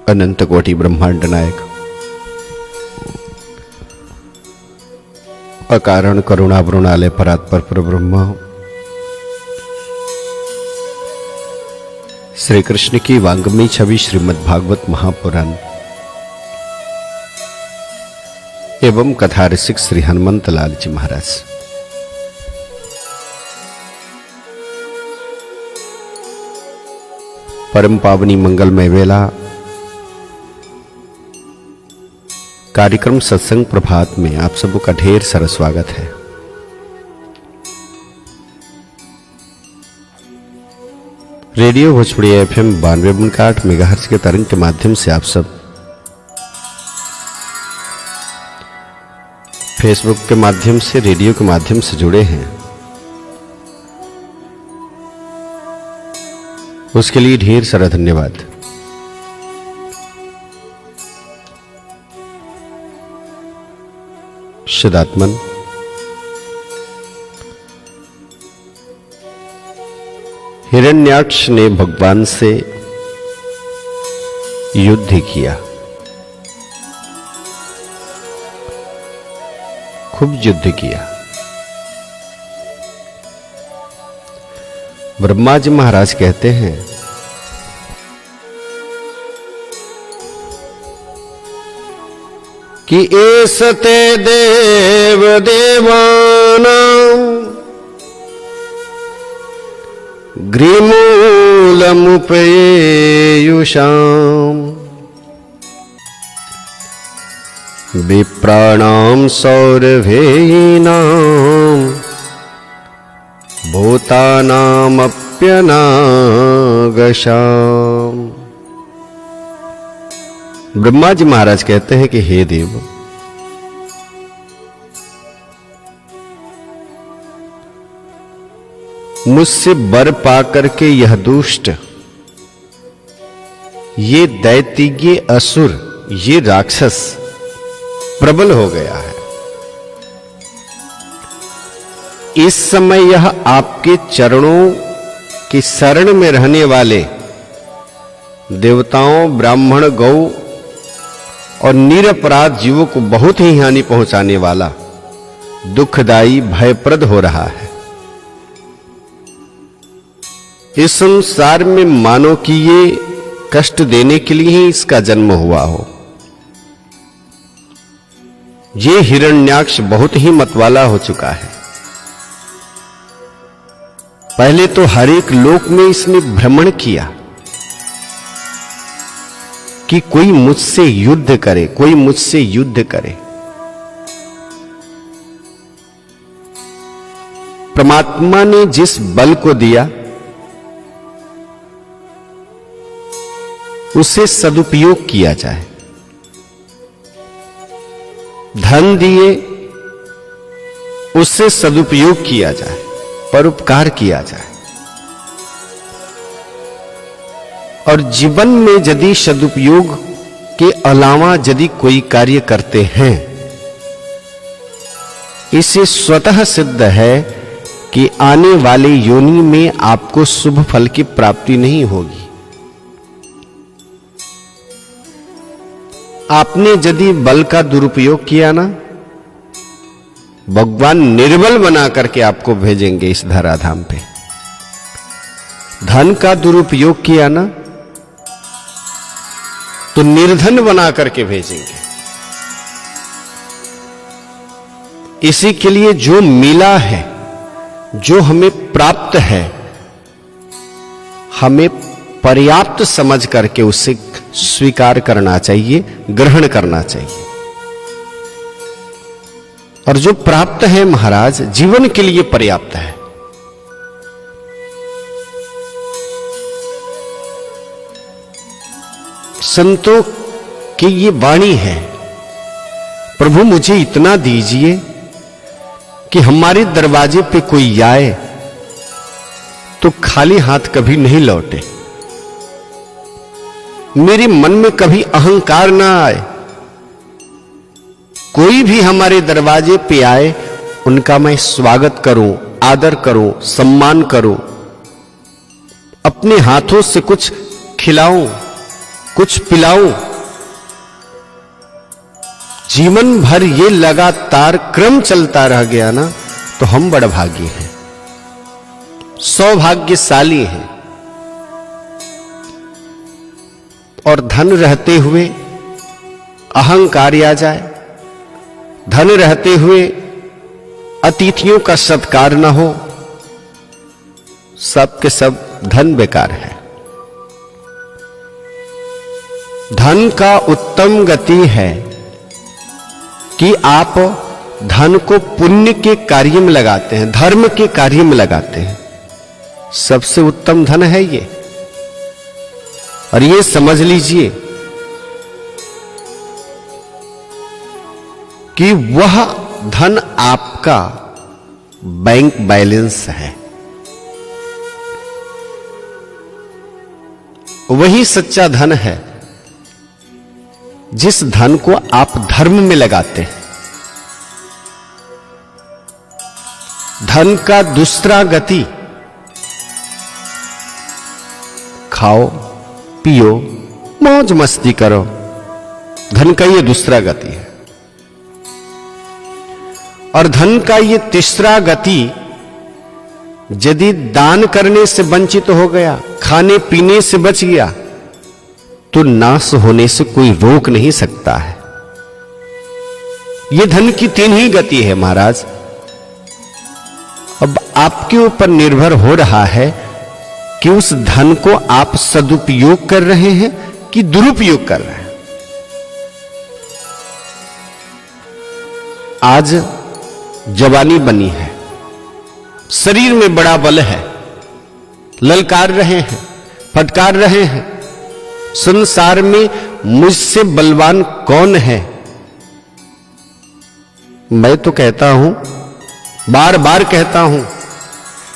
अनंत कोटि ब्रह्मांड नायक अकारण करुणा वृणालय परात्पर परब्रह्म श्री कृष्ण की वांग्मयी छवि श्रीमद् भागवत महापुराण एवं कथा रसिक श्री हनुमंत लाल जी महाराज। परम पावनी मंगलमय वेला कार्यक्रम सत्संग प्रभात में आप सबका ढेर सारा स्वागत है। रेडियो भोजपुरी FM 92.8 मेगाहर्ट्ज के तरंग के माध्यम से आप सब फेसबुक के माध्यम से, रेडियो के माध्यम से जुड़े हैं, उसके लिए ढेर सारा धन्यवाद। शुद्धात्मन हिरण्याक्ष ने भगवान से युद्ध किया, खूब युद्ध किया। ब्रह्मा जी महाराज कहते हैं कि एसते देव देवानां ग्रीमूलमुपयेयुषाम् विप्राणां सौरभेयीनां भूतानामप्यनागशाम्। ब्रह्मा जी महाराज कहते हैं कि हे देव, मुझसे वर पाकर के यह दुष्ट, ये दैत्य, ये असुर, ये राक्षस प्रबल हो गया है। इस समय यह आपके चरणों की शरण में रहने वाले देवताओं, ब्राह्मण, गौ और निरपराध जीवों को बहुत ही हानि पहुंचाने वाला, दुखदाई, भयप्रद हो रहा है। इस संसार में मानो कि ये कष्ट देने के लिए ही इसका जन्म हुआ हो। ये हिरण्याक्ष बहुत ही मतवाला हो चुका है। पहले तो हर एक लोक में इसने भ्रमण किया कि कोई मुझसे युद्ध करे, कोई मुझसे युद्ध करे। परमात्मा ने जिस बल को दिया उसे सदुपयोग किया जाए। धन दिए, उससे सदुपयोग किया जाए, परोपकार किया जाए। और जीवन में यदि सदुपयोग के अलावा यदि कोई कार्य करते हैं, इसे स्वतः सिद्ध है कि आने वाले योनि में आपको शुभ फल की प्राप्ति नहीं होगी। आपने यदि बल का दुरुपयोग किया ना, भगवान निर्बल बना करके आपको भेजेंगे इस धराधाम पे। धन का दुरुपयोग किया ना तो निर्धन बना करके भेजेंगे। इसी के लिए जो मिला है, जो हमें प्राप्त है, हमें पर्याप्त समझ करके उसे स्वीकार करना चाहिए, ग्रहण करना चाहिए। और जो प्राप्त है महाराज, जीवन के लिए पर्याप्त है। संतों की ये वाणी है, प्रभु मुझे इतना दीजिए कि हमारे दरवाजे पे कोई आए तो खाली हाथ कभी नहीं लौटे, मेरे मन में कभी अहंकार ना आए। कोई भी हमारे दरवाजे पे आए, उनका मैं स्वागत करूं, आदर करूं, सम्मान करूं, अपने हाथों से कुछ खिलाऊं, कुछ पिलाऊं, जीवन भर ये लगातार क्रम चलता रह गया ना, तो हम बड़ भागी हैं, सौभाग्यशाली हैं। और धन रहते हुए अहंकार आ जाए, धन रहते हुए अतिथियों का सत्कार न हो, सब के सब धन बेकार है। धन का उत्तम गति है कि आप धन को पुण्य के कार्य में लगाते हैं, धर्म के कार्य में लगाते हैं। सबसे उत्तम धन है ये। और ये समझ लीजिए कि वह धन आपका बैंक बैलेंस है, वही सच्चा धन है जिस धन को आप धर्म में लगाते हैं। धन का दूसरा गति खाओ पियो मौज मस्ती करो, धन का ये दूसरा गति है। और धन का ये तीसरा गति यदि दान करने से वंचित हो गया, खाने पीने से बच गया, तो नाश होने से कोई रोक नहीं सकता है। ये धन की तीन ही गति है महाराज। अब आपके ऊपर निर्भर हो रहा है कि उस धन को आप सदुपयोग कर रहे हैं कि दुरुपयोग कर रहे हैं। आज जवानी बनी है, शरीर में बड़ा बल है, ललकार रहे हैं, फटकार रहे हैं, संसार में मुझसे बलवान कौन है। मैं तो कहता हूं, बार बार कहता हूं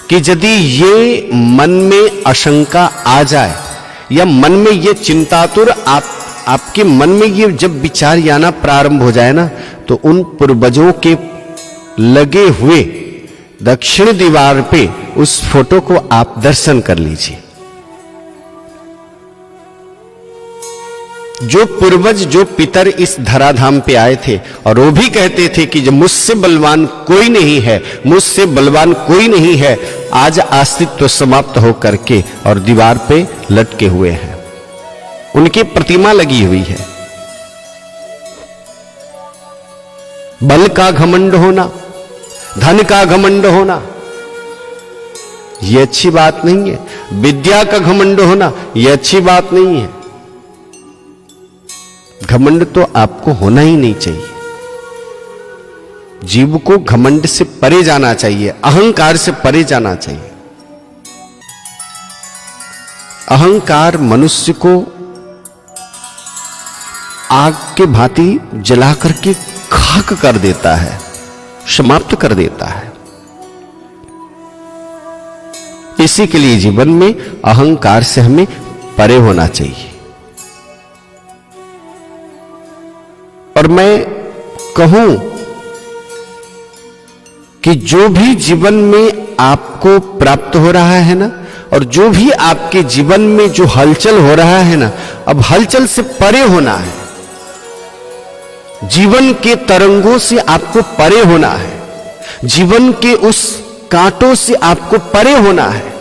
कि यदि ये मन में आशंका आ जाए या मन में ये चिंतातुर आपके मन में ये जब विचार आना प्रारंभ हो जाए ना, तो उन पूर्वजों के लगे हुए दक्षिण दीवार पे उस फोटो को आप दर्शन कर लीजिए। जो पूर्वज, जो पितर इस धराधाम पे आए थे और वो भी कहते थे कि जो मुझसे बलवान कोई नहीं है, मुझसे बलवान कोई नहीं है, आज अस्तित्व समाप्त हो करके और दीवार पे लटके हुए हैं, उनकी प्रतिमा लगी हुई है। बल का घमंड होना, धन का घमंड होना, यह अच्छी बात नहीं है। विद्या का घमंड होना, यह अच्छी बात नहीं है। घमंड तो आपको होना ही नहीं चाहिए। जीव को घमंड से परे जाना चाहिए, अहंकार से परे जाना चाहिए। अहंकार मनुष्य को आग के भांति जला करके खाक कर देता है, समाप्त कर देता है। इसी के लिए जीवन में अहंकार से हमें परे होना चाहिए। और मैं कहूं कि जो भी जीवन में आपको प्राप्त हो रहा है ना, और जो भी आपके जीवन में जो हलचल हो रहा है ना, अब हलचल से परे होना है। जीवन के तरंगों से आपको परे होना है, जीवन के उस कांटों से आपको परे होना है।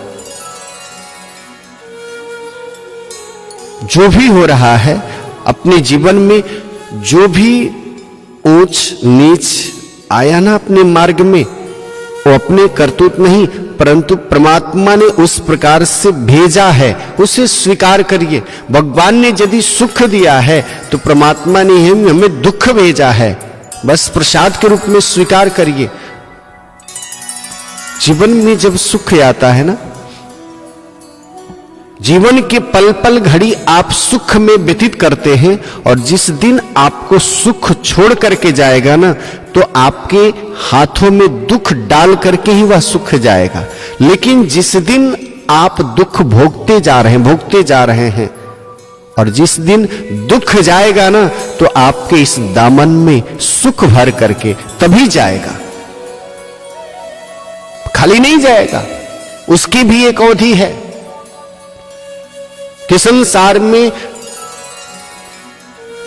जो भी हो रहा है अपने जीवन में, जो भी ऊंच नीच आया ना अपने मार्ग में, वो अपने करतूत नहीं, परंतु परमात्मा ने उस प्रकार से भेजा है, उसे स्वीकार करिए। भगवान ने यदि सुख दिया है तो परमात्मा ने हमें दुख भेजा है, बस प्रसाद के रूप में स्वीकार करिए। जीवन में जब सुख आता है ना, जीवन के पल पल घड़ी आप सुख में व्यतीत करते हैं, और जिस दिन आपको सुख छोड़ करके जाएगा ना, तो आपके हाथों में दुख डाल करके ही वह सुख जाएगा। लेकिन जिस दिन आप दुख भोगते जा रहे हैं, और जिस दिन दुख जाएगा ना, तो आपके इस दामन में सुख भर करके तभी जाएगा, खाली नहीं जाएगा। उसकी भी एक अवधि है कि संसार में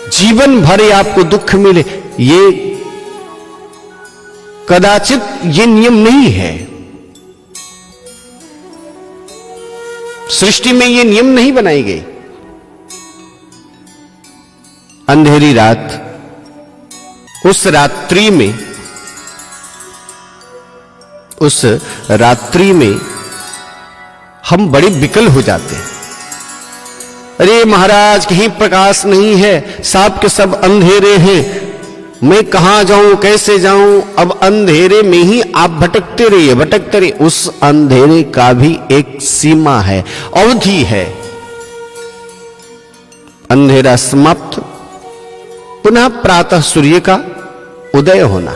जीवन भर आपको दुख मिले, ये कदाचित ये नियम नहीं है। सृष्टि में ये नियम नहीं बनाई गई। अंधेरी रात, उस रात्रि में हम बड़े विकल हो जाते हैं। अरे महाराज, कहीं प्रकाश नहीं है, सब के सब अंधेरे हैं, मैं कहां जाऊं, कैसे जाऊं। अब अंधेरे में ही आप भटकते रहिए। उस अंधेरे का भी एक सीमा है, अवधि है। अंधेरा समाप्त, पुनः प्रातः सूर्य का उदय होना।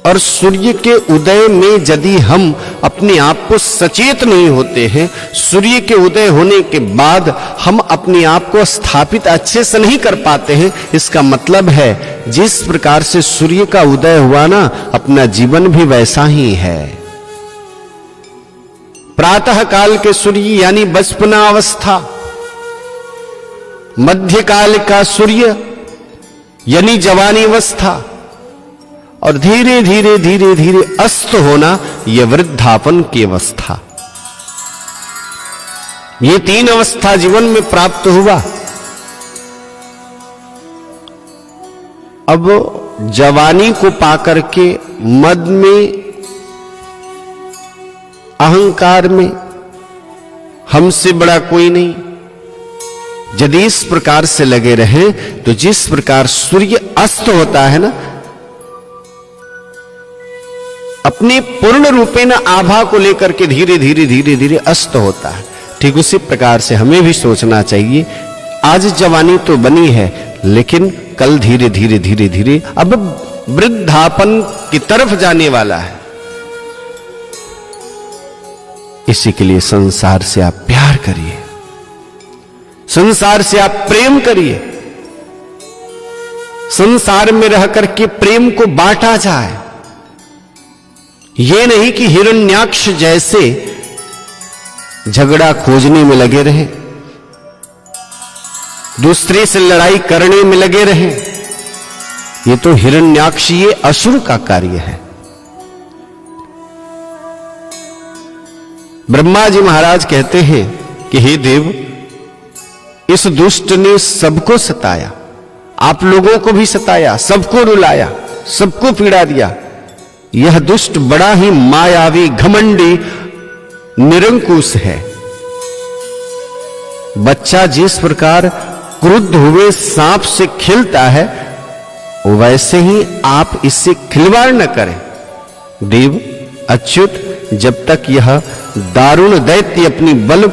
और सूर्य के उदय में यदि हम अपने आप को सचेत नहीं होते हैं, सूर्य के उदय होने के बाद हम अपने आप को स्थापित अच्छे से नहीं कर पाते हैं, इसका मतलब है जिस प्रकार से सूर्य का उदय हुआ ना, अपना जीवन भी वैसा ही है। प्रातः काल के सूर्य यानी बचपना अवस्था, मध्यकाल का सूर्य यानी जवानी अवस्था, और धीरे धीरे अस्त होना, यह वृद्धापन की अवस्था। ये 3 अवस्था जीवन में प्राप्त हुआ। अब जवानी को पाकर के मद में, अहंकार में हमसे बड़ा कोई नहीं, यदि इस प्रकार से लगे रहे तो जिस प्रकार सूर्य अस्त होता है ना, अपने पूर्ण रूपेण आभा को लेकर के धीरे धीरे अस्त होता है, ठीक उसी प्रकार से हमें भी सोचना चाहिए। आज जवानी तो बनी है, लेकिन कल धीरे धीरे अब वृद्धापन की तरफ जाने वाला है। इसी के लिए संसार से आप प्यार करिए, संसार से आप प्रेम करिए। संसार में रह करके प्रेम को बांटा जाए। ये नहीं कि हिरण्याक्ष जैसे झगड़ा खोजने में लगे रहे, दूसरे से लड़ाई करने में लगे रहे। ये तो हिरण्याक्ष, ये असुर का कार्य है। ब्रह्मा जी महाराज कहते हैं कि हे देव, इस दुष्ट ने सबको सताया, आप लोगों को भी सताया, सबको रुलाया, सबको पीड़ा दिया। यह दुष्ट बड़ा ही मायावी, घमंडी, निरंकुश है। बच्चा जिस प्रकार क्रुद्ध हुए सांप से खिलता है, वैसे ही आप इससे खिलवाड़ न करें। देव अच्युत, जब तक यह दारुण दैत्य अपनी बल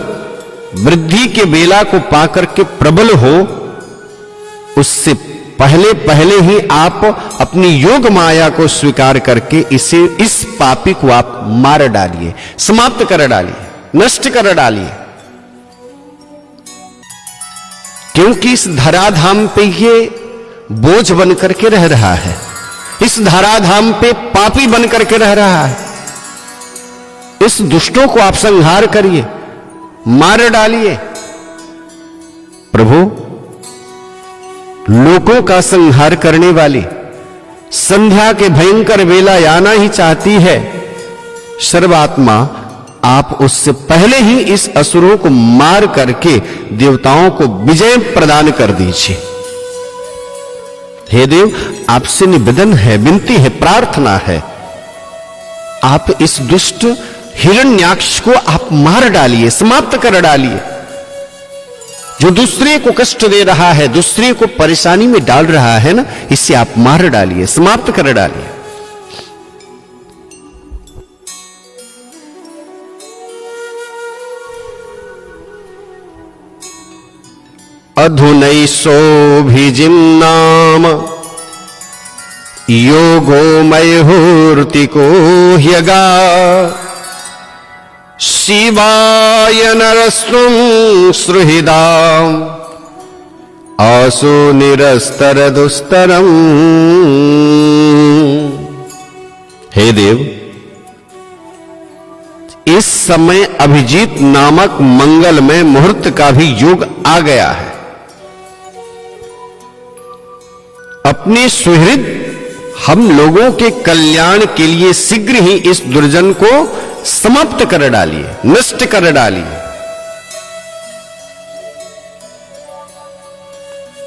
वृद्धि के बेला को पाकर के प्रबल हो, उससे पहले ही आप अपनी योग माया को स्वीकार करके इस पापी को आप मार डालिए, समाप्त कर डालिए, नष्ट कर डालिए। क्योंकि इस धराधाम पे ये बोझ बन करके रह रहा है, इस धराधाम पे पापी बन करके रह रहा है। इस दुष्टों को आप संहार करिए, मार डालिए। प्रभु, लोगों का संहार करने वाली संध्या के भयंकर वेला आना ही चाहती है। सर्वात्मा, आप उससे पहले ही इस असुरों को मार करके देवताओं को विजय प्रदान कर दीजिए। हे देव, आपसे निवेदन है, विनती है, प्रार्थना है, आप इस दुष्ट हिरण्याक्ष को आप मार डालिए, समाप्त कर डालिए। जो दूसरे को कष्ट दे रहा है, दूसरे को परेशानी में डाल रहा है ना, इसे आप मार डालिए, समाप्त कर डालिए। अधुनैषोऽभिजिन्नाम योगो मयूर्तिको ह्यगा शिवाय नरस्वं सुहृदाम् आसो निरस्तर दुस्तरम। हे देव, इस समय अभिजीत नामक मंगलमय मुहूर्त का भी योग आ गया है। अपने सुहृद हम लोगों के कल्याण के लिए शीघ्र ही इस दुर्जन को समाप्त कर डालिए, नष्ट कर डालिए।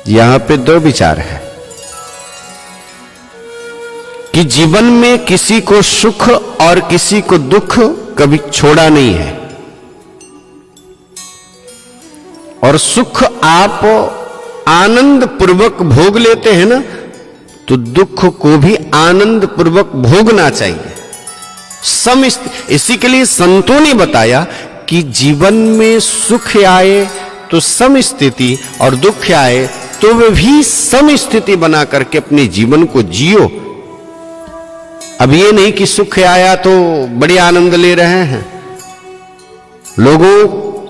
यहां पे दो विचार है कि जीवन में किसी को सुख और किसी को दुख कभी छोड़ा नहीं है, और सुख आप आनंद पूर्वक भोग लेते हैं ना, तो दुख को भी आनंद पूर्वक भोगना चाहिए। इसी के लिए संतों ने बताया कि जीवन में सुख आए तो सम स्थिति और दुख आए तो वे भी सम स्थिति बना करके अपने जीवन को जियो। अब ये नहीं कि सुख आया तो बड़े आनंद ले रहे हैं, लोगों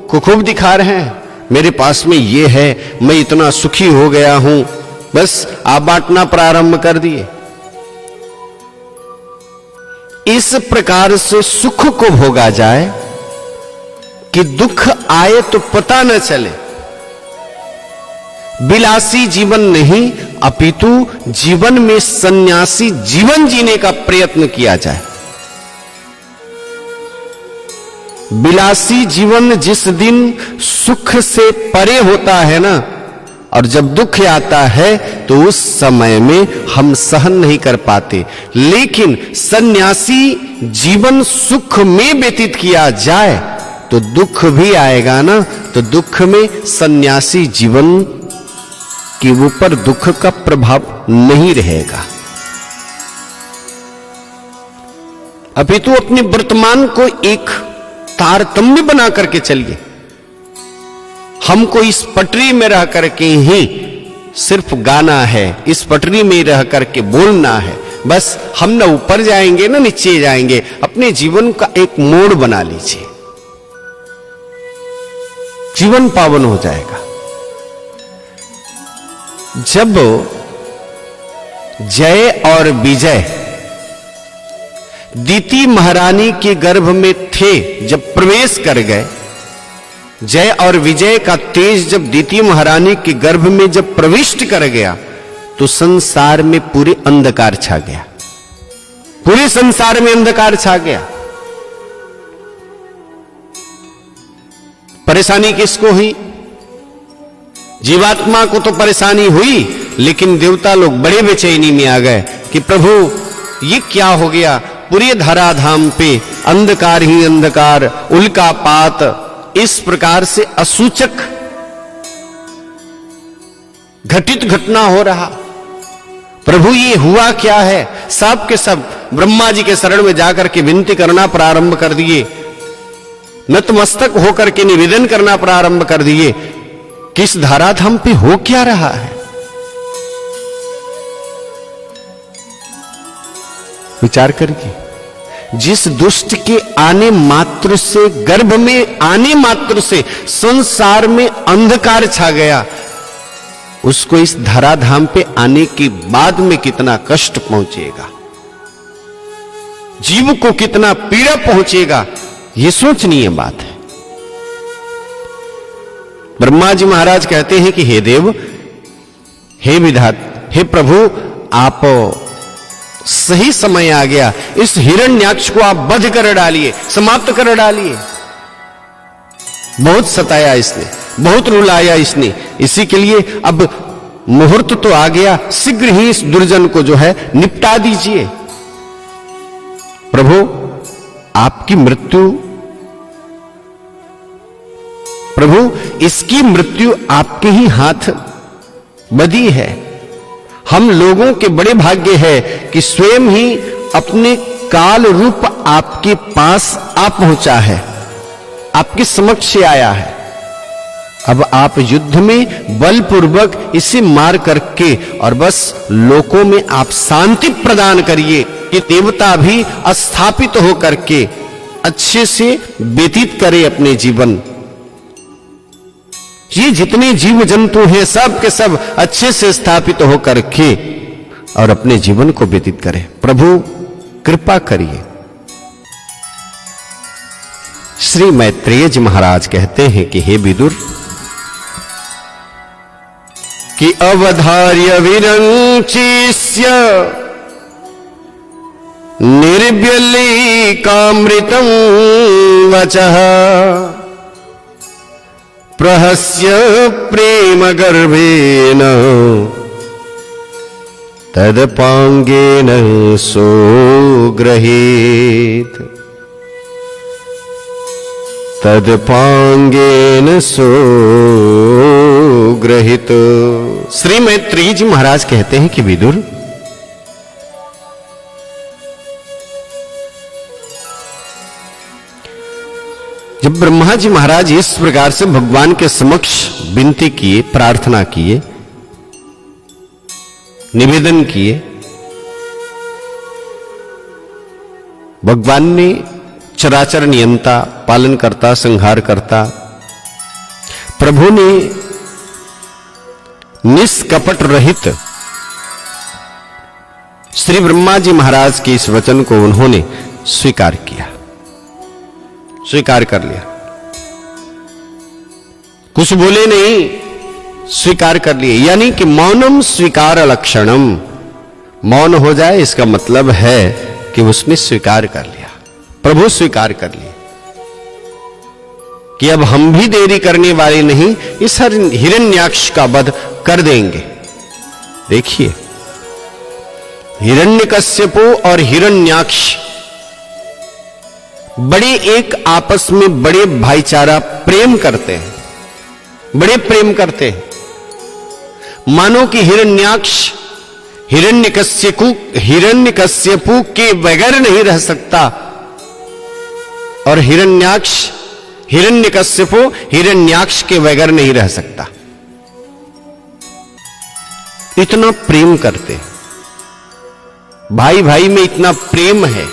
को खूब दिखा रहे हैं मेरे पास में ये है, मैं इतना सुखी हो गया हूं, बस आप बांटना प्रारंभ कर दिए। इस प्रकार से सुख को भोगा जाए कि दुख आए तो पता न चले। विलासी जीवन नहीं अपितु जीवन में सन्यासी जीवन जीने का प्रयत्न किया जाए। विलासी जीवन जिस दिन सुख से परे होता है ना, और जब दुख आता है तो उस समय में हम सहन नहीं कर पाते, लेकिन सन्यासी जीवन सुख में व्यतीत किया जाए तो दुख भी आएगा ना, तो दुख में सन्यासी जीवन के ऊपर दुख का प्रभाव नहीं रहेगा। अपितु अपने वर्तमान को एक तारतम्य बना करके चलिए। हमको इस पटरी में रह करके ही सिर्फ गाना है, इस पटरी में रह करके बोलना है, बस हम ना ऊपर जाएंगे ना नीचे जाएंगे। अपने जीवन का एक मोड़ बना लीजिए, जीवन पावन हो जाएगा। जब जय और विजय दीति महारानी के गर्भ में थे, जब प्रवेश कर गए, जय और विजय का तेज जब दीति महारानी के गर्भ में जब प्रविष्ट कर गया, तो संसार में पूरे अंधकार छा गया, पूरे संसार में अंधकार छा गया। परेशानी किसको हुई? जीवात्मा को तो परेशानी हुई, लेकिन देवता लोग बड़े बेचैनी में आ गए कि प्रभु ये क्या हो गया, पूरे धराधाम पे अंधकार ही अंधकार, उल्कापात, इस प्रकार से असूचक घटित घटना हो रहा। प्रभु ये हुआ क्या है? सब के सब ब्रह्मा जी के शरण में जाकर के विनती करना प्रारंभ कर दिए, नतमस्तक होकर के निवेदन करना प्रारंभ कर दिए। किस धराधाम पे हो क्या रहा है? विचार करिए। जिस दुष्ट के आने मात्र से, गर्भ में आने मात्र से संसार में अंधकार छा गया, उसको इस धराधाम पे आने के बाद में कितना कष्ट पहुंचेगा, जीव को कितना पीड़ा पहुंचेगा, यह सोचनीय बात है। ब्रह्मा जी महाराज कहते हैं कि हे देव, हे विधाता, हे प्रभु, आप सही समय आ गया, इस हिरण्याक्ष को आप वध कर डालिए, समाप्त कर डालिए। बहुत सताया इसने, बहुत रुलाया इसने, इसी के लिए अब मुहूर्त तो आ गया, शीघ्र ही इस दुर्जन को जो है निपटा दीजिए। प्रभु आपकी मृत्यु, प्रभु इसकी मृत्यु आपके ही हाथ बदी है। हम लोगों के बड़े भाग्य है कि स्वयं ही अपने काल रूप आपके पास आ पहुंचा है, आपके समक्ष आया है। अब आप युद्ध में बलपूर्वक इसे मार करके और बस लोकों में आप शांति प्रदान करिए कि देवता भी स्थापित होकर के अच्छे से व्यतीत करे अपने जीवन। ये जितने जीव जंतु हैं सब के सब अच्छे से स्थापित होकर के और अपने जीवन को व्यतीत करें। प्रभु कृपा करिए। श्री मैत्रेय जी महाराज कहते हैं कि हे विदुर, कि अवधार्य विरंचिष्य निर्व्यलीकामृतं वचः प्रहस्य प्रेम गर्भेन तदपांगेन सोग्रहीत तदपांगेन सोग्रहित। श्री मैत्रेयी जी महाराज कहते हैं कि विदुर, जब ब्रह्मा जी महाराज इस प्रकार से भगवान के समक्ष विनती किए, प्रार्थना किए, निवेदन किए, भगवान ने चराचर नियंता, पालन करता, संहार करता, प्रभु ने निष्कपट रहित श्री ब्रह्मा जी महाराज के इस वचन को उन्होंने स्वीकार किया, स्वीकार कर लिया। कुछ बोले नहीं, स्वीकार कर लिए। यानी कि मौनम स्वीकार लक्षणम, मौन हो जाए इसका मतलब है कि उसने स्वीकार कर लिया, प्रभु स्वीकार कर लिए कि अब हम भी देरी करने वाले नहीं, इस हिरण्याक्ष का वध कर देंगे। देखिए, हिरण्यकश्यपु और हिरण्याक्ष बड़े एक आपस में बड़े भाईचारा प्रेम करते हैं, बड़े प्रेम करते हैं। मानो कि हिरण्याक्ष हिरण्यकश्यपु के बगैर नहीं रह सकता और हिरण्याक्ष हिरण्यकश्यपु हिरण्याक्ष के बगैर नहीं रह सकता। इतना प्रेम करते हैं, भाई भाई में इतना प्रेम है।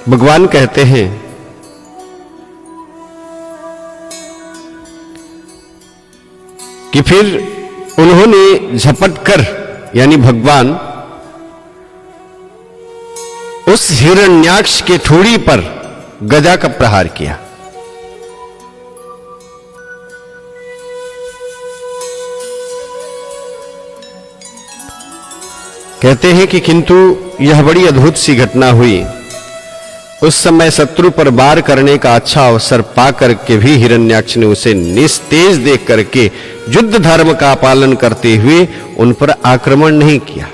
भगवान कहते हैं कि फिर उन्होंने झपट कर, यानी भगवान उस हिरण्याक्ष के ठोड़ी पर गदा का प्रहार किया। कहते हैं कि किंतु यह बड़ी अद्भुत सी घटना हुई। उस समय शत्रु पर वार करने का अच्छा अवसर पाकर के भी हिरण्याक्ष ने उसे निस्तेज देख करके युद्ध धर्म का पालन करते हुए उन पर आक्रमण नहीं किया।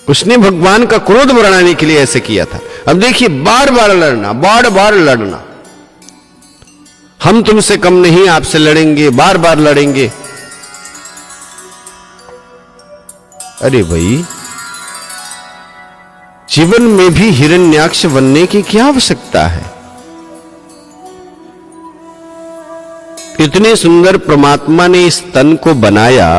उसने भगवान का क्रोध बढ़ाने के लिए ऐसे किया था। अब देखिए, बार बार लड़ना, बार बार लड़ना, हम तुमसे कम नहीं, आपसे लड़ेंगे, बार बार लड़ेंगे। अरे भाई, जीवन में भी हिरण्याक्ष बनने की क्या आवश्यकता है? इतने सुंदर परमात्मा ने इस तन को बनाया,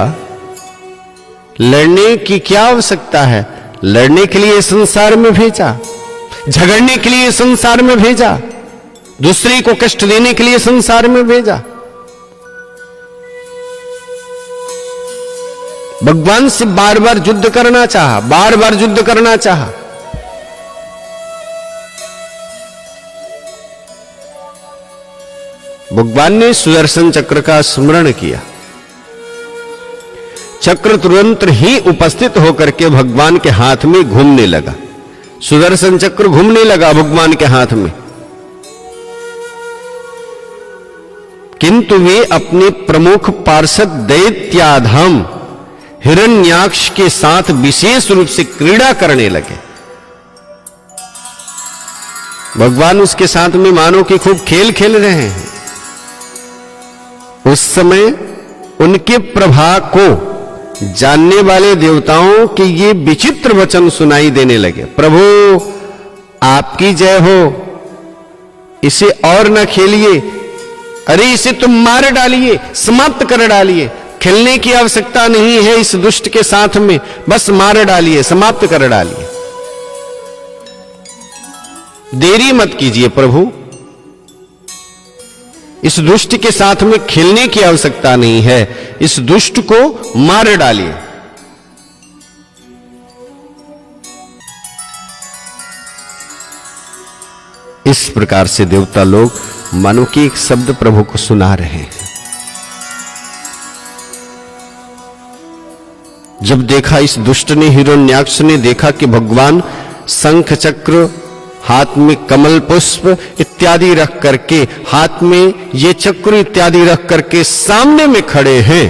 लड़ने की क्या आवश्यकता है? लड़ने के लिए संसार में भेजा, झगड़ने के लिए संसार में भेजा, दूसरे को कष्ट देने के लिए संसार में भेजा। भगवान से बार बार युद्ध करना चाहा, बार बार युद्ध करना चाहा। भगवान ने सुदर्शन चक्र का स्मरण किया। चक्र तुरंत ही उपस्थित होकर के भगवान के हाथ में घूमने लगा। सुदर्शन चक्र घूमने लगा भगवान के हाथ में, किंतु वे अपने प्रमुख पार्षद दैत्याधम हिरण्याक्ष के साथ विशेष रूप से क्रीड़ा करने लगे। भगवान उसके साथ में मानो कि खूब खेल खेल रहे हैं। उस समय उनके प्रभा को जानने वाले देवताओं के ये विचित्र वचन सुनाई देने लगे। प्रभु आपकी जय हो, इसे और न खेलिए, अरे इसे तुम मार डालिए, समाप्त कर डालिए, खेलने की आवश्यकता नहीं है इस दुष्ट के साथ में, बस मार डालिए, समाप्त कर डालिए। देरी मत कीजिए प्रभु, इस दुष्ट के साथ में खेलने की आवश्यकता नहीं है, इस दुष्ट को मार डालिए। इस प्रकार से देवता लोग मानो कि एक शब्द प्रभु को सुना रहे हैं। जब देखा, इस दुष्ट ने, हिरण्याक्ष ने देखा कि भगवान शंख चक्र, हाथ में कमल पुष्प इत्यादि रख करके, हाथ में ये चक्र इत्यादि रख करके सामने में खड़े हैं,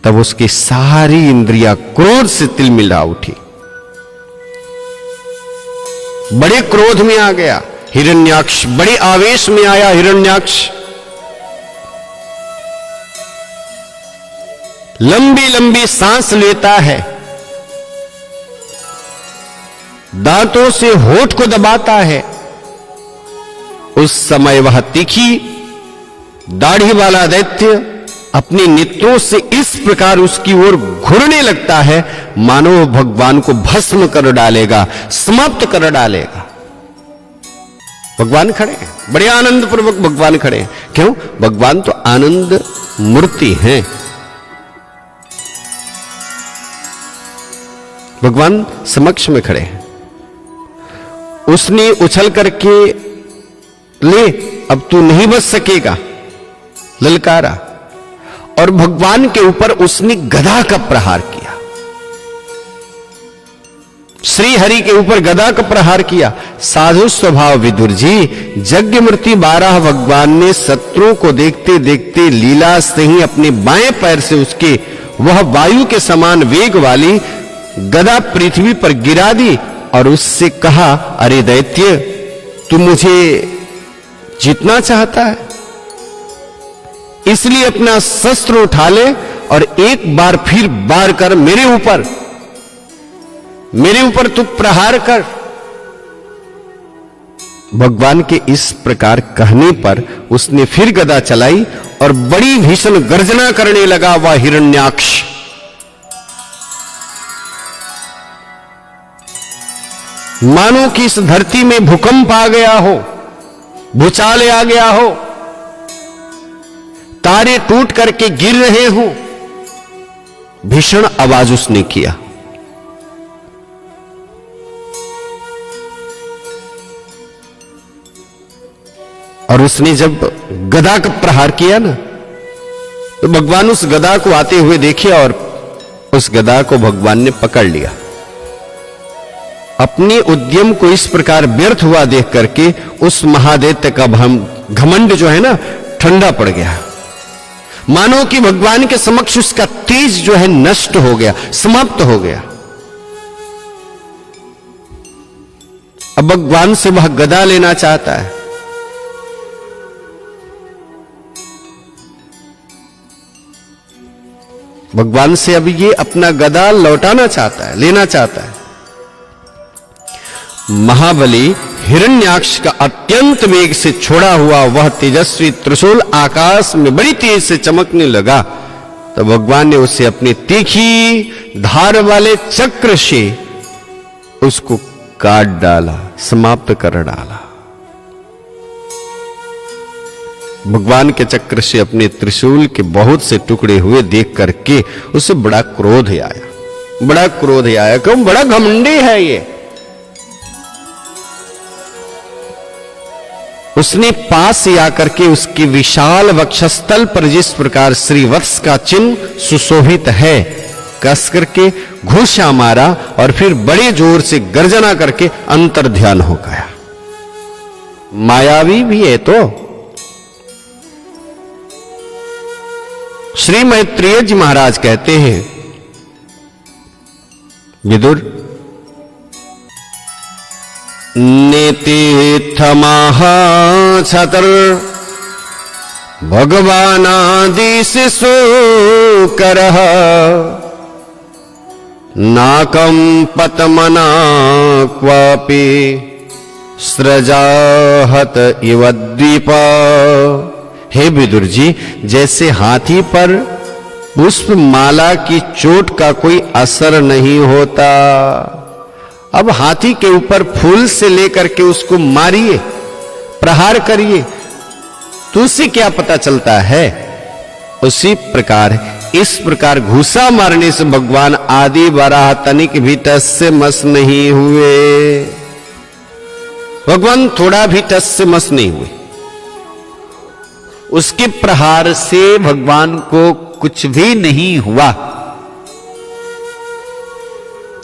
तब उसकी सारी इंद्रियां क्रोध से तिलमिला उठी। बड़े क्रोध में आ गया हिरण्याक्ष, बड़े आवेश में आया हिरण्याक्ष। लंबी लंबी सांस लेता है, दांतों से होठ को दबाता है। उस समय वह तीखी दाढ़ी वाला दैत्य अपने नेत्रों से इस प्रकार उसकी ओर घूरने लगता है मानो भगवान को भस्म कर डालेगा, समाप्त कर डालेगा। भगवान खड़े हैं, बड़े आनंद पूर्वक भगवान खड़े हैं। क्यों? भगवान तो आनंद मूर्ति हैं। भगवान समक्ष में खड़े हैं। उसने उछल करके, ले अब तू नहीं बच सकेगा, ललकारा, और भगवान के ऊपर उसने गदा का प्रहार किया। श्री हरि के ऊपर गदा का प्रहार किया। साधु स्वभाव विदुर जी, यज्ञ मूर्ति 12 भगवान ने शत्रुओं को देखते देखते लीला से ही अपने बाएं पैर से उसके वह वायु के समान वेग वाली गदा पृथ्वी पर गिरा दी और उससे कहा, अरे दैत्य, तू मुझे जीतना चाहता है, इसलिए अपना शस्त्र उठा ले और एक बार फिर वार कर मेरे ऊपर तू प्रहार कर। भगवान के इस प्रकार कहने पर उसने फिर गदा चलाई और बड़ी भीषण गर्जना करने लगा वह हिरण्याक्ष। मानो कि इस धरती में भूकंप आ गया हो, भूचाल आ गया हो, तारे टूट करके गिर रहे हो। भीषण आवाज उसने किया। और उसने जब गदा का प्रहार किया ना, तो भगवान उस गदा को आते हुए देखे और उस गदा को भगवान ने पकड़ लिया। अपने उद्यम को इस प्रकार व्यर्थ हुआ देख करके उस महादैत्य का घमंड जो है ना, ठंडा पड़ गया। मानो कि भगवान के समक्ष उसका तेज जो है नष्ट हो गया, समाप्त हो गया। अब भगवान से वह गदा लेना चाहता है। भगवान से अब ये अपना गदा लौटाना चाहता है, लेना चाहता है। महाबली हिरण्याक्ष का अत्यंत वेग से छोड़ा हुआ वह तेजस्वी त्रिशूल आकाश में बड़ी तेज से चमकने लगा। तो भगवान ने उसे अपनी तीखी धार वाले चक्र से उसको काट डाला, समाप्त कर डाला। भगवान के चक्र से अपने त्रिशूल के बहुत से टुकड़े हुए देख करके उसे बड़ा क्रोध आया, बड़ा क्रोध आया। क्यों? बड़ा घमंडी है ये। उसने पास से आकर के उसके विशाल वक्षस्थल पर जिस प्रकार श्रीवत्स का चिन्ह सुशोभित है, कस करके घूसा मारा और फिर बड़े जोर से गर्जना करके अंतर ध्यान हो गया। मायावी भी है तो। श्री मैत्रेय जी महाराज कहते हैं, विदुर, नेतीथ महाछतर भगवानादि शिशु करः नाकं पतमना क्वापि सृजाहत इव द्वीप। हे विदुर जी, जैसे हाथी पर पुष्प माला की चोट का कोई असर नहीं होता, अब हाथी के ऊपर फूल से लेकर के उसको मारिए, प्रहार करिए, तो उससे क्या पता चलता है? उसी प्रकार इस प्रकार घूसा मारने से भगवान आदि वराह तनिक भी तस से मस नहीं हुए। भगवान थोड़ा भी टस से मस नहीं हुए। उसके प्रहार से भगवान को कुछ भी नहीं हुआ।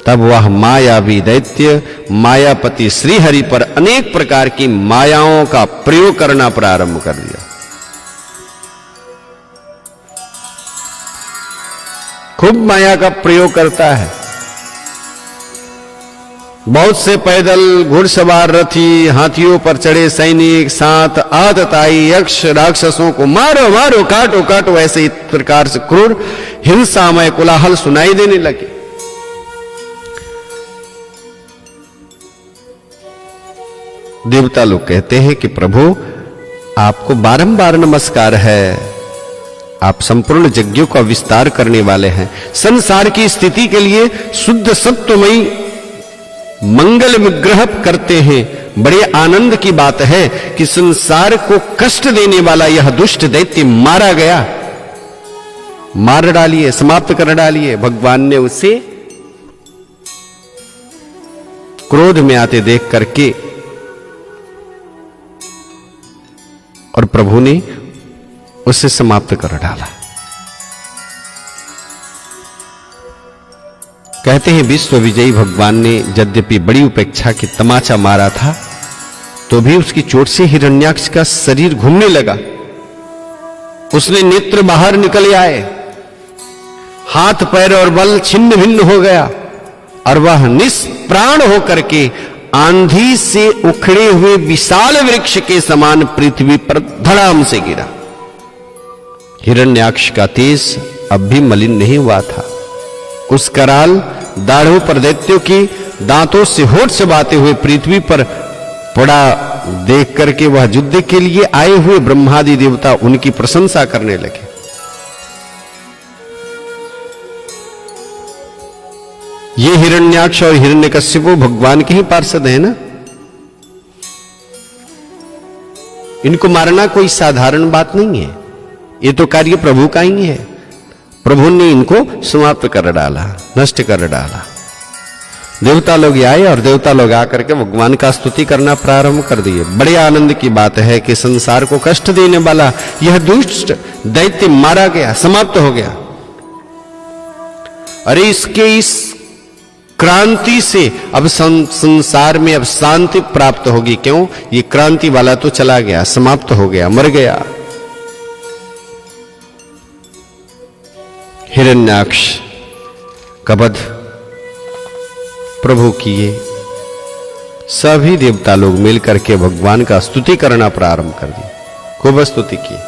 तब वह मायावी दैत्य मायापति श्रीहरि पर अनेक प्रकार की मायाओं का प्रयोग करना प्रारंभ कर दिया। खूब माया का प्रयोग करता है। बहुत से पैदल घुड़सवार रथी हाथियों पर चढ़े सैनिक साथ आतताई यक्ष राक्षसों को मारो मारो काटो काटो ऐसे इस प्रकार से क्रूर हिंसामय कोलाहल सुनाई देने लगे। देवता लोग कहते हैं कि प्रभु आपको बारंबार नमस्कार है, आप संपूर्ण यज्ञों का विस्तार करने वाले हैं, संसार की स्थिति के लिए शुद्ध सत्वमयी मंगल विग्रह करते हैं। बड़े आनंद की बात है कि संसार को कष्ट देने वाला यह दुष्ट दैत्य मारा गया, मार डालिए, समाप्त कर डालिए। भगवान ने उसे क्रोध में आते देख करके और प्रभु ने उसे समाप्त कर डाला। कहते हैं विश्व विजयी भगवान ने यद्यपि बड़ी उपेक्षा की तमाचा मारा था, तो भी उसकी चोट से हिरण्याक्ष का शरीर घूमने लगा। उसने नेत्र बाहर निकल आए, हाथ पैर और बल छिन्न भिन्न हो गया और वह निष्प्राण होकर के आंधी से उखड़े हुए विशाल वृक्ष के समान पृथ्वी पर धड़ाम से गिरा। हिरण्याक्ष का तेज अब भी मलिन नहीं हुआ था। उस कराल दाढ़ों पर दैत्यों की दांतों से होठ चबाते हुए पृथ्वी पर पड़ा देख करके वह युद्ध के लिए आए हुए ब्रह्मादि देवता उनकी प्रशंसा करने लगे। ये हिरण्याक्ष और हिरण्यकश्यप भगवान के ही पार्षद है ना। इनको मारना कोई साधारण बात नहीं है, ये तो कार्य प्रभु का ही है। प्रभु ने इनको समाप्त कर डाला, नष्ट कर डाला। देवता लोग आए और देवता लोग आकर के भगवान का स्तुति करना प्रारंभ कर दिए। बड़े आनंद की बात है कि संसार को कष्ट देने वाला यह दुष्ट दैत्य मारा गया, समाप्त हो गया। अरे इसके इस क्रांति से अब संसार में अब शांति प्राप्त होगी। क्यों? ये क्रांति वाला तो चला गया, समाप्त हो गया, मर गया। हिरण्याक्ष का वध प्रभु किए। सभी देवता लोग मिलकर के भगवान का स्तुति करना प्रारंभ कर दी, खूब स्तुति की।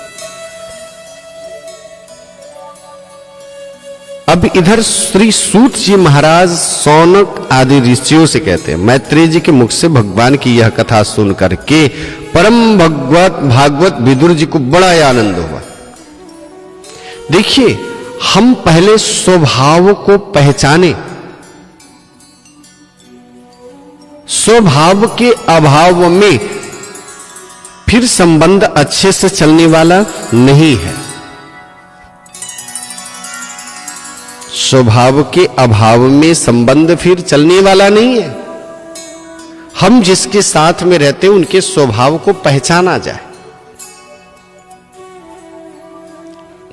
अब इधर श्री सूत जी महाराज सौनक आदि ऋषियों से कहते हैं, मैत्रेय जी के मुख से भगवान की यह कथा सुन करके परम भागवत विदुर जी को बड़ा आनंद हुआ। देखिए, हम पहले स्वभाव को पहचाने। स्वभाव के अभाव में फिर संबंध अच्छे से चलने वाला नहीं है। स्वभाव के अभाव में संबंध फिर चलने वाला नहीं है। हम जिसके साथ में रहते हैं उनके स्वभाव को पहचाना जाए।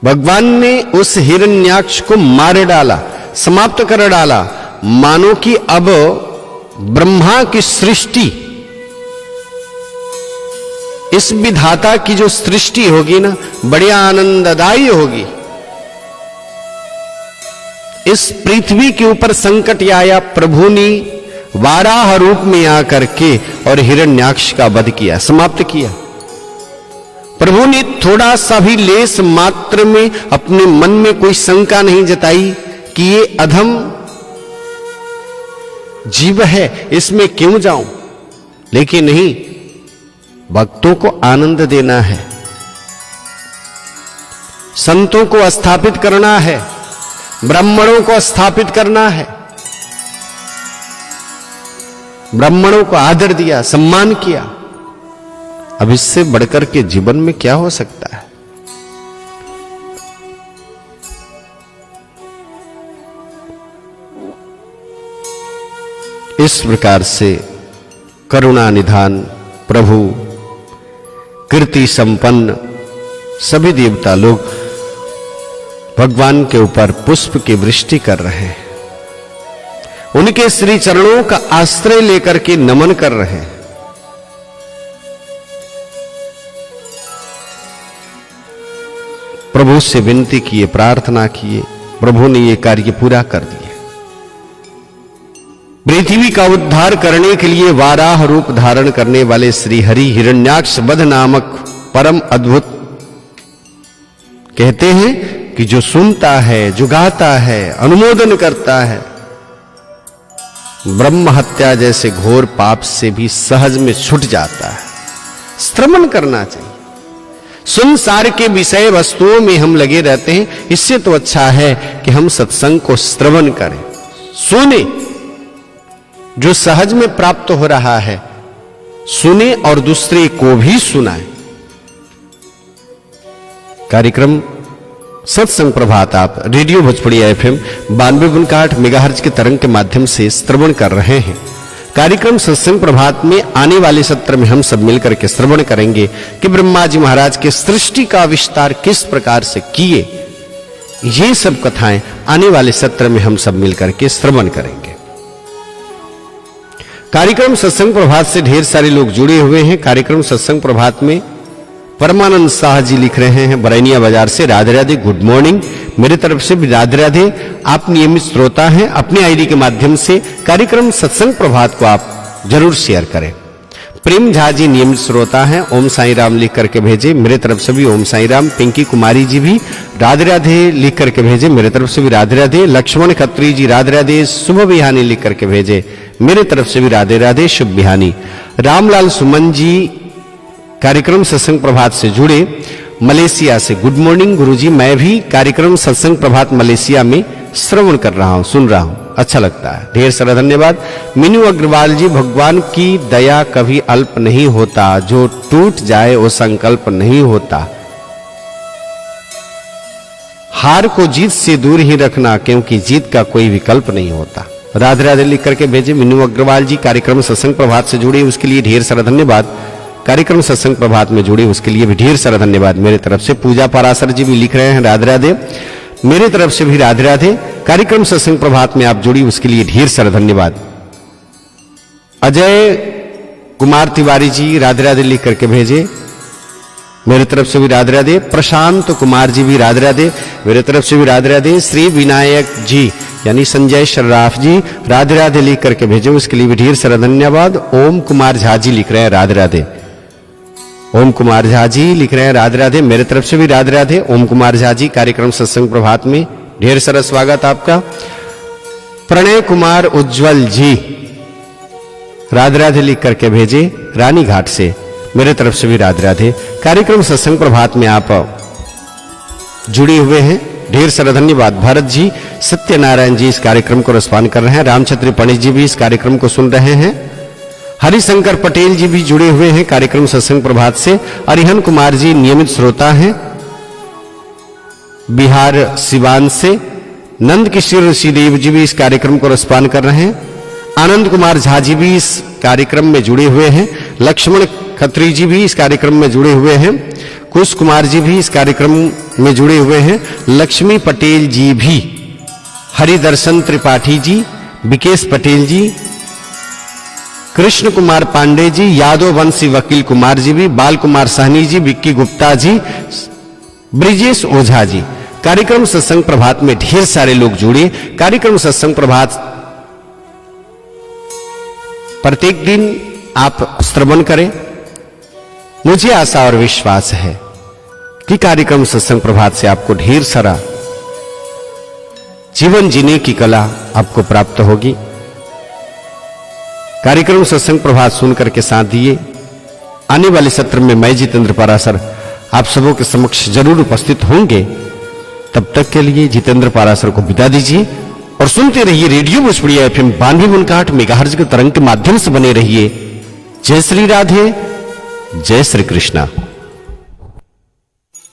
भगवान ने उस हिरण्याक्ष को मार डाला, समाप्त कर डाला। मानो कि अब ब्रह्मा की सृष्टि, इस विधाता की जो सृष्टि होगी ना, बड़ी आनंददायी होगी। इस पृथ्वी के ऊपर संकट आया, प्रभु ने वाराह रूप में आकर के और हिरण्याक्ष का वध किया, समाप्त किया। प्रभु ने थोड़ा सा भी लेस मात्र में अपने मन में कोई शंका नहीं जताई कि ये अधम जीव है, इसमें क्यों जाऊं। लेकिन नहीं, भक्तों को आनंद देना है, संतों को स्थापित करना है, ब्राह्मणों को स्थापित करना है। ब्राह्मणों को आदर दिया, सम्मान किया। अब इससे बढ़कर के जीवन में क्या हो सकता है। इस प्रकार से करुणा निधान प्रभु, कीर्ति संपन्न सभी देवता लोग भगवान के ऊपर पुष्प की वृष्टि कर रहे हैं, उनके श्री चरणों का आश्रय लेकर के नमन कर रहे हैं। प्रभु से विनती किए, प्रार्थना किए, प्रभु ने यह कार्य पूरा कर दिया। पृथ्वी का उद्धार करने के लिए वाराह रूप धारण करने वाले श्री हरि हिरण्याक्ष वध नामक परम अद्भुत कहते हैं कि जो सुनता है, जो गाता है, अनुमोदन करता है, ब्रह्म हत्या जैसे घोर पाप से भी सहज में छूट जाता है। श्रवण करना चाहिए। संसार के विषय वस्तुओं में हम लगे रहते हैं, इससे तो अच्छा है कि हम सत्संग को श्रवण करें, सुने। जो सहज में प्राप्त हो रहा है सुने और दूसरे को भी सुनाए। कार्यक्रम सत्संग प्रभात आप रेडियो भोजपुरी FM 92.8 मेगाहर्ट्ज के तरंग के माध्यम से श्रवण कर रहे हैं। कार्यक्रम सत्संग प्रभात में आने वाले सत्र में हम सब मिलकर के श्रवण करेंगे कि ब्रह्मा जी महाराज के सृष्टि का विस्तार किस प्रकार से किए। ये सब कथाएं आने वाले सत्र में हम सब मिलकर के श्रवण करेंगे। कार्यक्रम सत्संग प्रभात से ढेर सारे लोग जुड़े हुए हैं। कार्यक्रम सत्संग प्रभात में परमानंद शाह जी लिख रहे हैं बरैनिया बाजार से, राधे राधे, गुड मॉर्निंग। मेरे तरफ से भी राधे राधे। आप नियमित श्रोता हैं, अपने आईडी के माध्यम से कार्यक्रम सत्संग प्रभात को आप जरूर शेयर करें। प्रेम झा जी नियमित श्रोता हैं, ओम साई राम लिख करके भेजे, मेरे तरफ से भी ओम साई राम। पिंकी कुमारी जी भी राधे राधे लिख करके भेजे, मेरे तरफ से भी राधे राधे। लक्ष्मण खत्री जी राधे राधे, शुभ बिहानी लिख करके भेजे, मेरे तरफ से भी राधे राधे, शुभ बिहानी। रामलाल सुमन जी कार्यक्रम सत्संग प्रभात से जुड़े मलेशिया से, गुड मॉर्निंग गुरुजी। मैं भी कार्यक्रम सत्संग प्रभात मलेशिया में श्रवण कर रहा हूं, सुन रहा हूं, अच्छा लगता है, ढेर सारा धन्यवाद। मीनू अग्रवाल जी, भगवान की दया कभी अल्प नहीं होता, जो टूट जाए वो संकल्प नहीं होता, हार को जीत से दूर ही रखना, क्योंकि जीत का कोई विकल्प नहीं होता। राधे राधे लिख करके भेजे मीनू अग्रवाल जी। कार्यक्रम सत्संग प्रभात से जुड़े उसके लिए ढेर सारा धन्यवाद। कार्यक्रम सत्संग प्रभात में जुड़े उसके लिए भी ढेर सारा धन्यवाद मेरे तरफ से। पूजा पारासर जी भी लिख रहे हैं राधे राधे, मेरे तरफ से भी राधे राधे। कार्यक्रम सत्संग प्रभात में आप जुड़ी उसके लिए ढेर सारा धन्यवाद। अजय कुमार तिवारी जी राधे राधे लिख करके भेजे, मेरे तरफ से भी राधे राधे। प्रशांत कुमार जी भी राधे राधे, मेरे तरफ से भी राधे राधे। श्री विनायक जी यानी संजय शर्राफ जी राधे राधे लिख करके भेजे, उसके लिए भी ढेर सारा धन्यवाद। ओम कुमार झा जी लिख रहे हैं राधे राधे, ओम कुमार झा जी लिख रहे हैं राधे राधे, मेरे तरफ से भी राधे राधे। ओम कुमार झा जी कार्यक्रम सत्संग प्रभात में ढेर सारा स्वागत आपका। प्रणय कुमार उज्जवल जी राधे राधे लिख करके भेजे रानी घाट से, मेरे तरफ से भी राधे राधे। कार्यक्रम सत्संग प्रभात में आप जुड़े हुए हैं, ढेर सारा धन्यवाद। भरत जी, सत्यनारायण जी इस कार्यक्रम को रिस्पॉन्ड कर रहे हैं। रामचंद्र पंडित जी भी इस कार्यक्रम को सुन रहे हैं। हरिशंकर पटेल जी भी जुड़े हुए हैं कार्यक्रम सत्संग प्रभात से। अरिहन कुमार जी नियमित श्रोता हैं बिहार सिवान से। नंद किशोर ऋषिदेव जी भी इस कार्यक्रम को रिस्पॉन्ड कर रहे हैं। आनंद कुमार झा जी भी इस कार्यक्रम में जुड़े हुए हैं। लक्ष्मण खत्री जी भी इस कार्यक्रम में जुड़े हुए हैं। कुश कुमार जी भी इस कार्यक्रम में जुड़े हुए हैं। लक्ष्मी पटेल जी भी, हरिदर्शन त्रिपाठी जी, विकेश पटेल जी, कृष्ण कुमार पांडे जी, यादव वंशी वकील कुमार जी भी, बाल कुमार सहनी जी, विक्की गुप्ता जी, ब्रिजेश ओझा जी। कार्यक्रम सत्संग प्रभात में ढेर सारे लोग जुड़े। कार्यक्रम सत्संग प्रभात प्रत्येक दिन आप श्रवण करें। मुझे आशा और विश्वास है कि कार्यक्रम सत्संग प्रभात से आपको ढेर सारा जीवन जीने की कला आपको प्राप्त होगी। कार्यक्रम सत्संग प्रभात सुनकर के साथ दिए। आने वाले सत्र में मैं जितेंद्र पारासर आप सबों के समक्ष जरूर उपस्थित होंगे। तब तक के लिए जितेंद्र पारासर को विदा दीजिए और सुनते रहिए रेडियो भोजपुरी FM 92.8 मेगाहर्ट्ज के तरंग के माध्यम से बने रहिए। जय श्री राधे, जय श्री कृष्णा।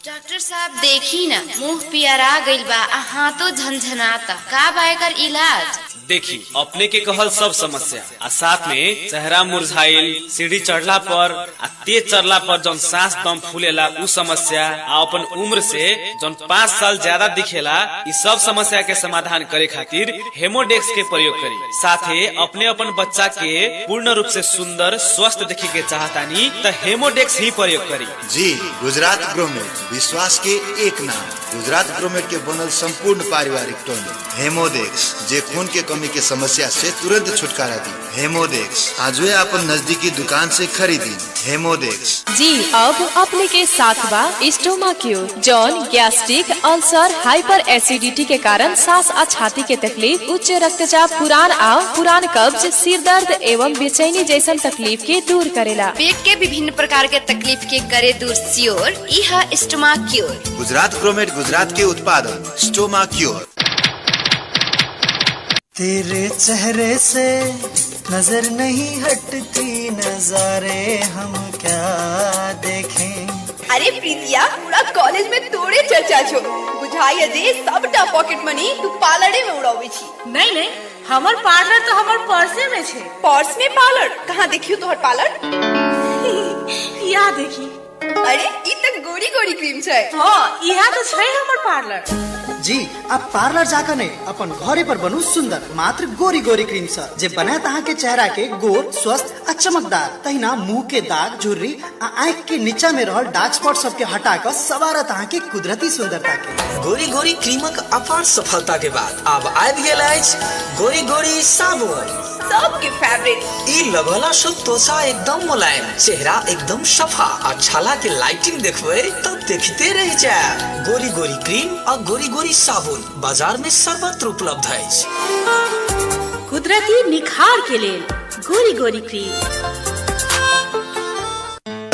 डॉक्टर साहब देखी ना, मुंह पियरा गइल बा, हाथों झनझनाता, का बा एकर इलाज? देखी अपने के कहल सब समस्या आ साथ में चेहरा मुरझाइल, सीढ़ी चढ़ला पर आ तेज चढ़ला पर जौन सांस दम फूलेला उ समस्या आ अपन उम्र से जौन 5 साल ज्यादा दिखेला, इस सब समस्या के समाधान करे खातिर हेमोडेक्स के प्रयोग करी। साथे अपने अपन बच्चा के पूर्ण रूप से सुंदर स्वस्थ देखे के चाहतानी तो हेमोडेक्स ही प्रयोग करी। जी, गुजरात ग्रोमेट विश्वास के एक नाम। गुजरात ग्रोमेट के बनल संपूर्ण पारिवारिक टॉनिक हेमोडेक्स जे खून के कमी के समस्या से तुरंत छुटकारा दी। हेमोडेक्स आज वे अपन नजदीकी दुकान से खरीदी। हेमोडेक्स जी अब अपने के साथ बा स्टोमा क्योर, जौन गैस्ट्रिक, अल्सर, हाइपर एसिडिटी के कारण सांस और छाती के तकलीफ, उच्च रक्तचाप, पुरान कब्ज, सिर दर्द एवं बेचैनी जैसन तकलीफ के दूर करेला। पेट के विभिन्न प्रकार के तकलीफ के करे दूर सियोर यह stoma cure. Gujarat grommet Gujarat के उत्पादन स्टोमा क्योर। तेरे चेहरे से नजर नहीं हटती, नजारे हम क्या देखें। अरे प्रीतिया, पूरा कॉलेज में तोड़े चर्चा छो। बुझाई अजे सबटा पॉकेट मनी तू पार्लरे में उड़ावे छी। नहीं, हमर पार्लर तो हमर पर्से में छे। पर्स में पार्लर? कहाँ देखियो तोहर पार्लर? यहाँ देखी। अरे ई तक गोरी गोरी क्रीम छै। हाँ, यहाँ तो छै हमर पार्लर। जी आप पार्लर जाकर नहीं अपन घरे पर बनू सुंदर मात्र गोरी गोरी क्रीम से जे बना तहाँ के चेहरा के गोर, स्वस्थ और चमकदार। तहिना मुंह के दाग, झुर्री आ आँख के नीचा में रहल डार्क स्पॉट सब के हटा कर सवारा तहाँ के कुदरती सुंदरता के। गोरी गोरी क्रीमक अपार सफलता के बाद अब आबि गेल अछि गोरी गोरी साबुन, सबके फेवरेट। ई लगला से त्वचा एकदम मुलायम, चेहरा एकदम सफा और छाला के लाइटिंग देखबे तो देखते रह जाए। गोरी गोरी क्रीम और गोरी गोरी साबुन बाजार में सर्वत्र उपलब्ध अछि। कुदरती निखार के लिए गोरी गोरी क्रीम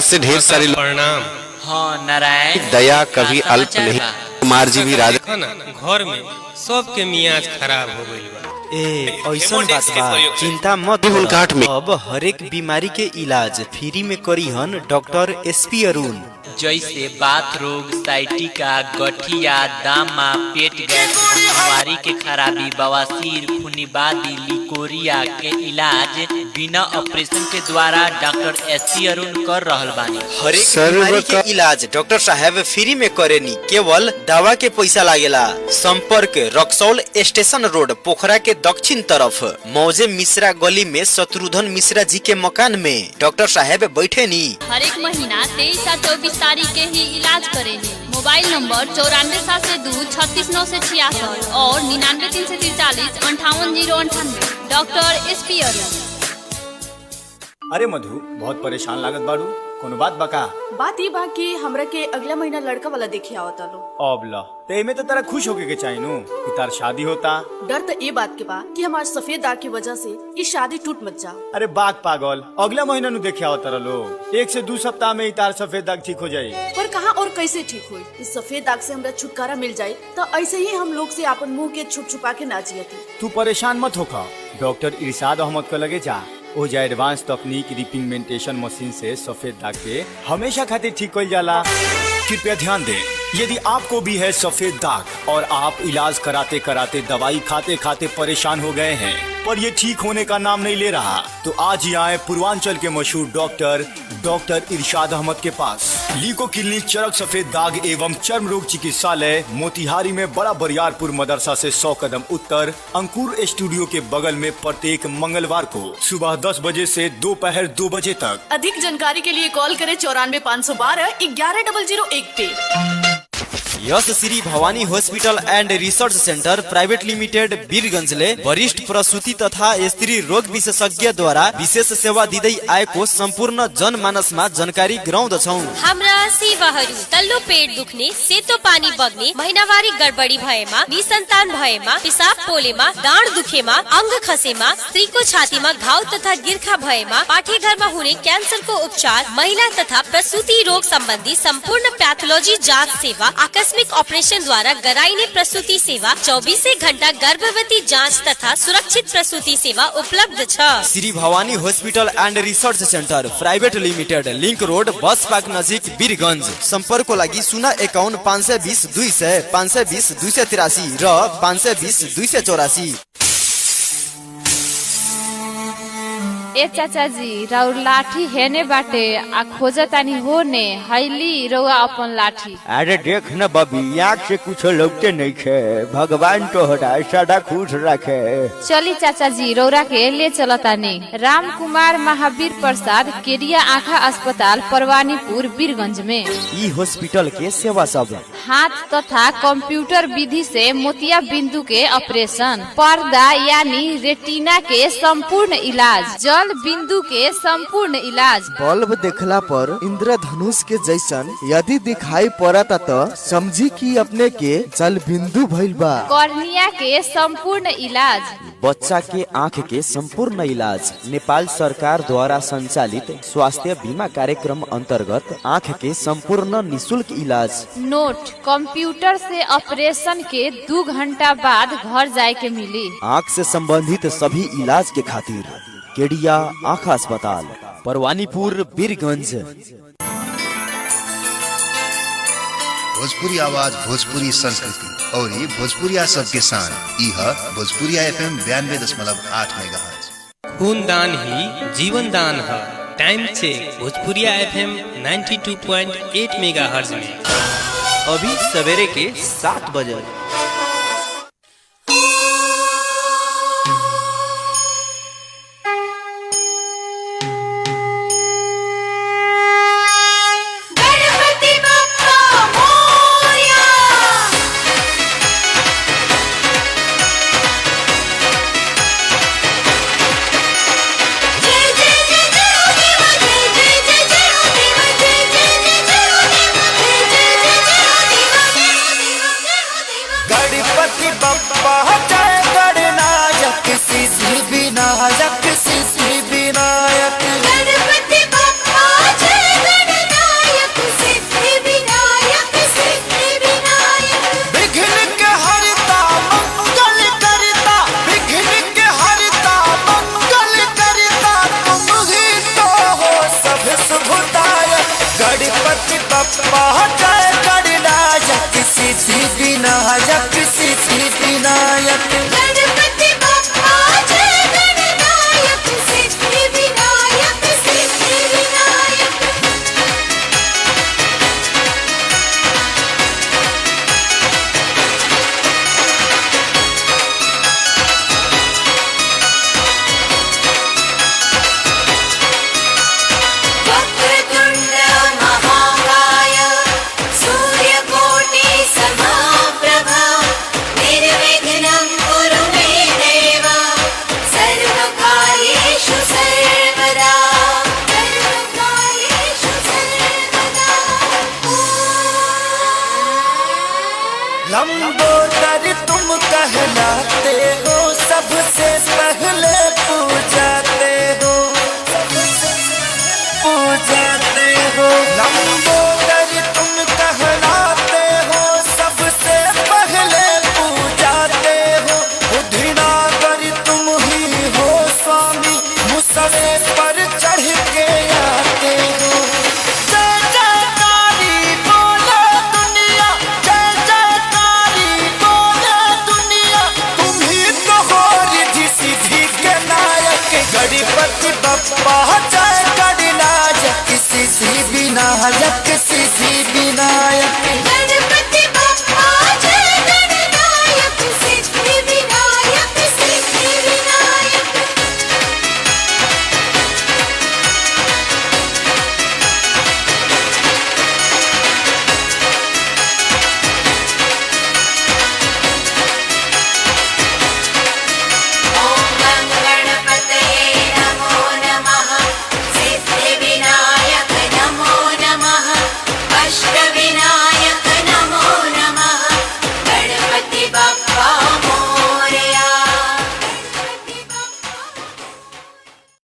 से ढेर सारे प्रणाम। हाँ नारायण, दया कभी अल्प नहीं। कुमार जी भी राजा घर में सबके मियाज खराब हो गई बा। ऐसा बात बा, चिंता मत कर। अब हर एक बीमारी के इलाज फ्री में करी हन डॉक्टर SP अरुण। जैसे बात रोग, साइटिका, गठिया, दामा, पेट गैस, हमारी के खराबी, बवासीर, खुनीबादी, लिकोरिया के इलाज बिना ऑपरेशन के द्वारा डॉक्टर SP अरुण कर रहल बानी। हर एक बीमारी के इलाज डॉक्टर साहब फ्री में करेनी, केवल दवा के पैसा लागेला। संपर्क रक्सौल स्टेशन रोड, पोखरा के दक्षिण तरफ, मौजे मिश्रा गली में शत्रुघ्न मिश्रा जी के मकान में डॉक्टर साहब बैठे नी। हर एक महीना 23 और 24 तारीख के ही इलाज करेंगे। मोबाइल नंबर 9472 36966 और 99 343 58 डॉक्टर SP अरुण। अरे मधु, बहुत परेशान लागत बाड़ू, कोनो बात बका? बात ये बा कि हमरा के अगला महीना लड़का वाला देखे आवता लो। अबला ते में तो तेरा खुश होके के चाहिए नु कि तार शादी होता। डर तो ये बात के बा कि हमारे सफेद दाग की वजह से ये शादी टूट मत जा। अरे बाग पागल, अगला महीना नु देखे आवता लो। 1 से 2 सप्ताह में ही तार सफेद दाग ठीक हो जाये। पर कहाँ और कैसे ठीक हुई? इस सफेद दाग से हमरा छुटकारा मिल जाये तो ऐसे ही हम लोग से अपन मुँह के छुप छुपा के ना जियती। तू परेशान मत होखा, डॉक्टर इरशाद अहमद को लगे जा। ओ जा एडवांस तकनीक रिपिगमेंटेशन मशीन से सफेद दाग के हमेशा खातिर ठीक कर जाला। कृपया ध्यान दें, यदि आपको भी है सफेद दाग और आप इलाज कराते कराते दवाई खाते खाते परेशान हो गए हैं पर ये ठीक होने का नाम नहीं ले रहा, तो आज ही आए पूर्वांचल के मशहूर डॉक्टर इरशाद अहमद के पास। लीको क्लिनिक चरक सफेद दाग एवं चर्म रोग चिकित्सालय, मोतिहारी में बड़ा बरियारपुर मदरसा से 100 कदम उत्तर, अंकुर स्टूडियो के बगल में प्रत्येक मंगलवार को सुबह 10 बजे से दोपहर 2 बजे तक। अधिक जानकारी के लिए कॉल करें 94 512 11 001 पे। Yash Shri Bhawani hospital and research centre private limited Birgunj ले वरिष्ठ प्रसूति तथा स्त्री रोग विशेषज्ञ द्वारा विशेष सेवा दिँदै आएको सम्पूर्ण जनमानस में जानकारी गराउँदछौं। हाम्रा सेवाहरू तल्लो पेट दुख्ने, सेतो पानी बग्ने, महिनावारी गडबडी भएमा, निसन्तान भएमा, पिसाब पोलेमा, गाँड दुखेमा, अंग खसेमा, स्त्रीको छातीमा घाउ तथा गिर्खा भएमा, पाठेघरमा हुने क्यान्सरको उपचार, महिला तथा प्रसूति रोग सम्बन्धी सम्पूर्ण पैथोलोजी जाँच सेवा, आकस्मिक ऑपरेशन द्वारा गराइने प्रसूति सेवा, 24 घण्टा गर्भवती जाँच तथा सुरक्षित प्रसूति सेवा उपलब्ध छ। Shri Bhawani hospital and research centre private limited, link road, bus park नजिक वीरगंज। संपर्क को लागि 051 520 200 520 283 र 520 284। ए चाचा जी राउर लाठी हेने बाटे आ खोजतानी होने हैली रउआ अपन लाठी। अरे देख न बबी, आँख से कुछ लगते नहीं खे, भगवान तो हटा सदा खुश रखे। चली चाचा जी रौरा के ले चलतानी। राम कुमार महावीर प्रसाद केरिया आँखा अस्पताल परवानीपुर बीरगंज में। ई हॉस्पिटल के सेवा सब हाथ तथा कंप्यूटर विधि से मोतिया बिंदु के ऑपरेशन, पर्दा यानी रेटिना के संपूर्ण इलाज, जल बिंदु के संपूर्ण इलाज, बल्ब देखला पर इंद्रधनुष के जैसन यदि दिखाई पड़ता तो समझी कि अपने के जल बिंदु भइल बा, कॉर्निया के संपूर्ण इलाज, बच्चा के आँख के संपूर्ण इलाज। नेपाल सरकार द्वारा संचालित स्वास्थ्य बीमा कार्यक्रम अंतर्गत आँख के संपूर्ण निशुल्क इलाज। नोट, कंप्यूटर से ऑपरेशन के 2 घंटा बाद घर जाए के मिली। आँख से संबंधित सभी इलाज के खातिर केडिया आँख अस्पताल परवानीपुर बीरगंज। भोजपुरी आवाज, भोजपुरी संस्कृति और ये भोजपुरिया सबके शान। यह भोजपुरिया FM 92.8 मेगाहर्ट्ज। खून दान ही जीवन दान है। टाइम चेक भोजपुरिया FM 92.8 मेगाहर्ट्ज में अभी सवेरे के 7 बजे। लंबोदर तुम कहलाते हो, सबसे पहले पूजाते हो, पूजाते हो। लंबोदर तुम कहलाते हो, सबसे पहले पूजाते हो। बुद्धिनागर तुम ही हो स्वामी, मुसवे पर चढ़ के आते हो। गणपति बप्पा जय गणराज, किसी से बिना जग से